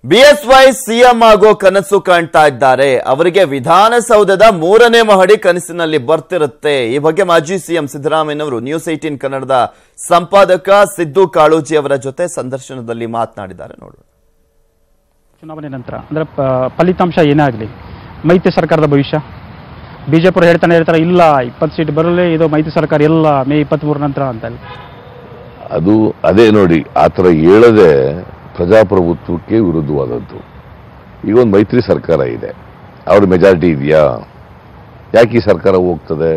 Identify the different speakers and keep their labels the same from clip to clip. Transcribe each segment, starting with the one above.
Speaker 1: BSY CM ಆಗೋ ಕನಸು ಕಾಣ್ತಾ ಇದ್ದಾರೆ. ಅವರಿಗೆ ವಿಧಾನಸೌಧದ 3ನೇ ಮಹಡಿ ಕನಸಿನಲ್ಲಿ ಬರ್ತಿರುತ್ತೆ. ಈ ಬಗ್ಗೆ ಮಾಜಿ ಸಿಎಂ ಸಿದ್ದರಾಮಯ್ಯನವರು ನ್ಯೂಸ್ 18 ಕನ್ನಡದ ಸಂಪಾದಕ ಸಿದ್ದು ಕಾಳೋಜಿ ಅವರ ಜೊತೆ ಸಂದರ್ಶನದಲ್ಲಿ ಮಾತನಾಡಿದ್ದಾರೆ. ನೋಡೋಣ.
Speaker 2: ಚುನಾವಣೆ ನಂತರ ಅಂದ್ರೆ ಫಲಿತಾಂಶ ಏನೇ ಆಗಲಿ, ಮೈತ್ರಿ ಸರ್ಕಾರದ ಭವಿಷ್ಯ ಬಿಜೆಪಿ ಹೇಳ್ತಾರೆ ಇಲ್ಲ 20 ಸೀಟ್ ಬರಲೇ, ಇದು ಮೈತ್ರಿ ಸರ್ಕಾರ ಎಲ್ಲ ಮೇ 23 ನಂತರ ಅಂತ.
Speaker 3: ಅದು ಅದೇ ನೋಡಿ, ಆ ಥರ ಹೇಳದೆ ಪ್ರಜಾಪ್ರಭುತ್ವಕ್ಕೆ ವಿರುದ್ಧವಾದದ್ದು. ಈಗ ಒಂದು ಮೈತ್ರಿ ಸರ್ಕಾರ ಇದೆ, ಅವ್ರ ಮೆಜಾರಿಟಿ ಇದೆಯಾ? ಯಾಕೆ ಈ ಸರ್ಕಾರ ಹೋಗ್ತದೆ?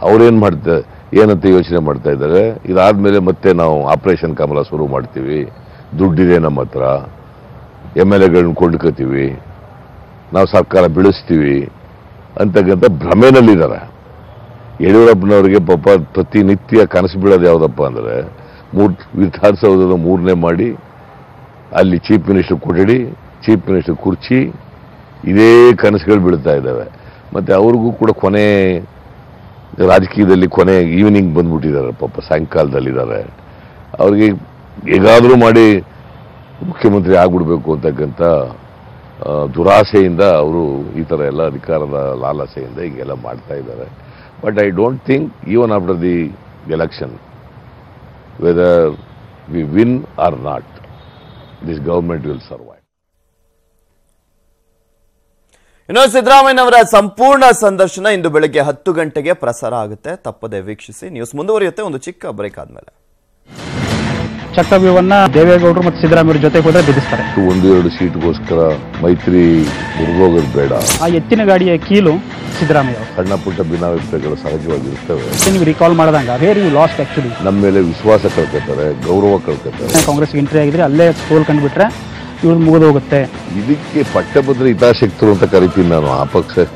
Speaker 3: ಅವ್ರೇನು ಮಾಡ್ತಾರೆ, ಏನಂತ ಯೋಚನೆ ಮಾಡ್ತಾ ಇದ್ದಾರೆ? ಇದಾದ್ಮೇಲೆ ಮತ್ತೆ ನಾವು ಆಪರೇಷನ್ ಕಮಲ ಶುರು ಮಾಡ್ತೀವಿ, ದುಡ್ಡಿದೆ ನಮ್ಮ ಹತ್ರ, MLAಗಳನ್ನ ಕೊಂಡ್ಕೋತೀವಿ, ನಾವು ಸರ್ಕಾರ ಬೆಳೆಸ್ತೀವಿ ಅಂತಕ್ಕಂಥ ಭ್ರಮೆನಲ್ಲಿದ್ದಾರೆ. ಯಡಿಯೂರಪ್ಪನವರಿಗೆ ಪಾಪ ಪ್ರತಿನಿತ್ಯ ಕನಸು ಬೀಳೋದು ಯಾವುದಪ್ಪ ಅಂದರೆ ವಿಧಾನಸೌಧದ 3ನೇ ಮಾಡಿ, ಅಲ್ಲಿ ಚೀಫ್ ಮಿನಿಸ್ಟರ್ ಕೊಠಡಿ, ಚೀಫ್ ಮಿನಿಸ್ಟರ್ ಕುರ್ಚಿ, ಇದೇ ಕನಸುಗಳು ಬೀಳ್ತಾ ಇದ್ದಾವೆ. ಮತ್ತು ಅವ್ರಿಗೂ ಕೂಡ ಕೊನೆ ರಾಜಕೀಯದಲ್ಲಿ ಕೊನೆ ಈವ್ನಿಂಗ್ ಬಂದ್ಬಿಟ್ಟಿದ್ದಾರೆ, ಪಾಪ ಸಾಯಂಕಾಲದಲ್ಲಿದ್ದಾರೆ. ಅವ್ರಿಗೆ ಹೇಗಾದರೂ ಮಾಡಿ ಮುಖ್ಯಮಂತ್ರಿ ಆಗ್ಬಿಡ್ಬೇಕು ಅಂತಕ್ಕಂಥ ದುರಾಸೆಯಿಂದ ಅವರು ಈ ಥರ ಎಲ್ಲ ಅಧಿಕಾರದ ಲಾಲಸೆಯಿಂದ ಹೀಗೆಲ್ಲ ಮಾಡ್ತಾ ಇದ್ದಾರೆ. But I don't think even after the election whether we win or not, this government will survive.
Speaker 1: ಇನ್ನು ಸಿದ್ದರಾಮಯ್ಯನವರ ಸಂಪೂರ್ಣ ಸಂದರ್ಶನ ಇಂದು ಬೆಳಗ್ಗೆ 10 ಗಂಟೆಗೆ ಪ್ರಸಾರ ಆಗುತ್ತೆ. ತಪ್ಪದೆ ವೀಕ್ಷಿಸಿ. ನ್ಯೂಸ್ ಮುಂದುವರಿಯುತ್ತೆ ಒಂದು ಚಿಕ್ಕ ಬ್ರೇಕ್ ಆದ್ಮೇಲೆ.
Speaker 2: ಚಕ್ರವ್ಯೂಹವನ್ನ ದೇವೇಗೌಡರು ಮತ್ತು ಸಿದ್ದರಾಮಯ್ಯ ಜೊತೆ ಹೋದ್ರೆ ಬೆದರಿಸ್ತಾರೆ.
Speaker 3: 1-2 ಸೀಟ್ಗೋಸ್ಕರ ಮೈತ್ರಿ ಮುರಿದೋಗೋದು ಬೇಡ.
Speaker 2: ಆ ಎತ್ತಿನ ಗಾಡಿಯ ಕೀಲು ಸಿದ್ದರಾಮಯ್ಯ.
Speaker 3: ಸಣ್ಣ ಪುಟ್ಟ ಭಿನ್ನಾಭಿಪ್ರಾಯಗಳು ಸಹಜವಾಗಿರ್ತವೆ.
Speaker 2: ನೀವು ರಿಕಾಲ್ ಮಾಡಿದಂಗ ವೇರ್ ಯು ಲಾಸ್ಟ್ ಆಕ್ಚುಲಿ.
Speaker 3: ನಮ್ಮ ಮೇಲೆ ವಿಶ್ವಾಸ ಕಳ್ಕೊತಾರೆ, ಗೌರವ ಕಳ್ಕೊತಾರೆ.
Speaker 2: ಕಾಂಗ್ರೆಸ್ಗೆ ಎಂಟ್ರಿ ಆಗಿದ್ರೆ ಅಲ್ಲೇ ಸೋಲ್ ಕಂಡುಬಿಟ್ರೆ ಇವ್ರು ಮುಗಿದು ಹೋಗುತ್ತೆ.
Speaker 3: ಇದಕ್ಕೆ ಪಟ್ಟಭದ್ರ ಹಿತಾಸಕ್ತರು ಅಂತ ಕರಿತೀನಿ ನಾನು ಆ ಪಕ್ಷ.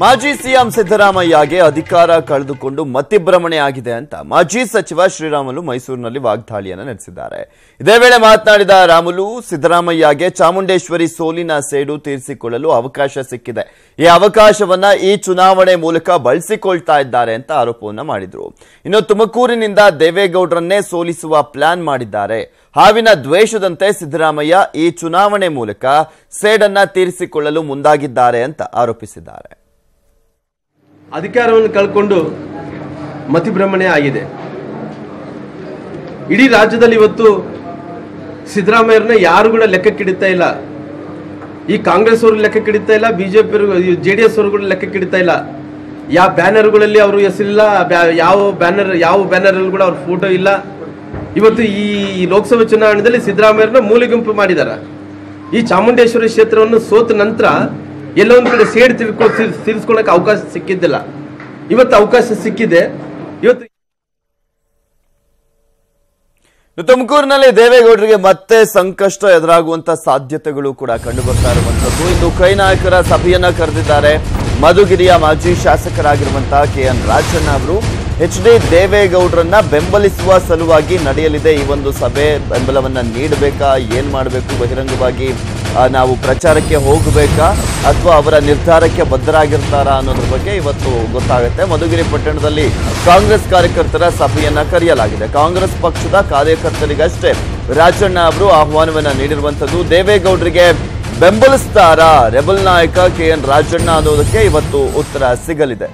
Speaker 1: ಮಾಜಿ ಸಿಎಂ ಸಿದ್ದರಾಮಯ್ಯಗೆ ಅಧಿಕಾರ ಕಳೆದುಕೊಂಡು ಮತಿಭ್ರಮಣೆ ಆಗಿದೆ ಅಂತ ಮಾಜಿ ಸಚಿವ ಶ್ರೀರಾಮುಲು ಮೈಸೂರಿನಲ್ಲಿ ವಾಗ್ದಾಳಿಯನ್ನು ನಡೆಸಿದ್ದಾರೆ. ಇದೇ ವೇಳೆ ಮಾತನಾಡಿದ ರಾಮುಲು, ಸಿದ್ದರಾಮಯ್ಯಗೆ ಚಾಮುಂಡೇಶ್ವರಿ ಸೋಲಿನ ಸೇಡು ತೀರಿಸಿಕೊಳ್ಳಲು ಅವಕಾಶ ಸಿಕ್ಕಿದೆ, ಈ ಅವಕಾಶವನ್ನ ಈ ಚುನಾವಣೆ ಮೂಲಕ ಬಳಸಿಕೊಳ್ತಾ ಇದ್ದಾರೆ ಅಂತ ಆರೋಪವನ್ನ ಮಾಡಿದ್ರು. ಇನ್ನು ತುಮಕೂರಿನಿಂದ ದೇವೇಗೌಡರನ್ನೇ ಸೋಲಿಸುವ ಪ್ಲಾನ್ ಮಾಡಿದ್ದಾರೆ. ಹಾವಿನ ದ್ವೇಷದಂತೆ ಸಿದ್ದರಾಮಯ್ಯ ಈ ಚುನಾವಣೆ ಮೂಲಕ ಸೇಡನ್ನ ತೀರಿಸಿಕೊಳ್ಳಲು ಮುಂದಾಗಿದ್ದಾರೆ ಅಂತ ಆರೋಪಿಸಿದ್ದಾರೆ.
Speaker 4: ಅಧಿಕಾರವನ್ನು ಕಳ್ಕೊಂಡು ಮತಿಭ್ರಮಣೆ ಆಗಿದೆ. ಇಡೀ ರಾಜ್ಯದಲ್ಲಿ ಇವತ್ತು ಸಿದ್ದರಾಮಯ್ಯರನ್ನ ಯಾರು ಕೂಡ ಲೆಕ್ಕಕ್ಕಿಡ್ತಾ ಇಲ್ಲ. ಈ ಕಾಂಗ್ರೆಸ್ ಅವರು ಲೆಕ್ಕಕ್ಕಿಡ್ತಾ ಇಲ್ಲ, ಬಿಜೆಪಿ JDS ಅವರು ಕೂಡ ಲೆಕ್ಕಕ್ಕಿಡ್ತಾ ಇಲ್ಲ. ಯಾವ ಬ್ಯಾನರ್ಗಳಲ್ಲಿ ಅವರು ಹೆಸರಿಲ್ಲ, ಯಾವ ಬ್ಯಾನರ್ ಕೂಡ ಅವ್ರ ಫೋಟೋ ಇಲ್ಲ. ಇವತ್ತು ಈ ಲೋಕಸಭಾ ಚುನಾವಣೆಯಲ್ಲಿ ಸಿದ್ದರಾಮಯ್ಯರನ್ನ ಮೂಲೆಗುಂಪು ಮಾಡಿದ್ದಾರೆ. ಈ ಚಾಮುಂಡೇಶ್ವರಿ ಕ್ಷೇತ್ರವನ್ನು ಸೋತ ನಂತರ ಎಲ್ಲ ಒಂದು ಕಡೆ ಸೇಡ್ ತೀರಿಸ್ಕೊಳ್ಳೋಕೆ ಅವಕಾಶ ಸಿಕ್ಕಿದ್ದಿಲ್ಲ. ಇವತ್ತು ಅವಕಾಶ ಸಿಕ್ಕಿದೆ. ಇವತ್ತು
Speaker 1: ತುಮಕೂರಿನಲ್ಲಿ ದೇವೇಗೌಡರಿಗೆ ಮತ್ತೆ ಸಂಕಷ್ಟ ಎದುರಾಗುವಂತ ಸಾಧ್ಯತೆಗಳು ಕೂಡ ಕಂಡು ಬರ್ತಾ ಇರುವಂತದ್ದು. ಇಂದು ಕೈ ನಾಯಕರ ಸಭೆಯನ್ನ ಕರೆದಿದ್ದಾರೆ. ಮಧುಗಿರಿಯ ಮಾಜಿ ಶಾಸಕರಾಗಿರುವಂತಹ KN ರಾಜಣ್ಣ ಅವರು HD ದೇವೇಗೌಡರನ್ನ ಬೆಂಬಲಿಸುವ ಸಲುವಾಗಿ ನಡೆಯಲಿದೆ ಈ ಒಂದು ಸಭೆ. ಬೆಂಬಲವನ್ನ ನೀಡಬೇಕಾ, ಏನ್ ಮಾಡಬೇಕು, ಬಹಿರಂಗವಾಗಿ ನಾವು ಪ್ರಚಾರಕ್ಕೆ ಹೋಗಬೇಕಾ ಅಥವಾ ಅವರ ನಿರ್ಧಾರಕ್ಕೆ ಬದ್ಧರಾಗಿರ್ತಾರಾ ಅನ್ನೋದ್ರ ಬಗ್ಗೆ ಇವತ್ತು ಗೊತ್ತಾಗುತ್ತೆ. ಮಧುಗಿರಿ ಪಟ್ಟಣದಲ್ಲಿ ಕಾಂಗ್ರೆಸ್ ಕಾರ್ಯಕರ್ತರ ಸಭೆಯನ್ನ ಕರೆಯಲಾಗಿದೆ. ಕಾಂಗ್ರೆಸ್ ಪಕ್ಷದ ಕಾರ್ಯಕರ್ತರಿಗಷ್ಟೇ ರಾಜಣ್ಣ ಅವರು ಆಹ್ವಾನವನ್ನ ನೀಡಿರುವಂತದ್ದು. ದೇವೇಗೌಡರಿಗೆ ಬೆಂಬಲಿಸ್ತಾರಾ ರೆಬಲ್ ನಾಯಕ KN ರಾಜಣ್ಣ ಅನ್ನೋದಕ್ಕೆ ಇವತ್ತು ಉತ್ತರ ಸಿಗಲಿದೆ.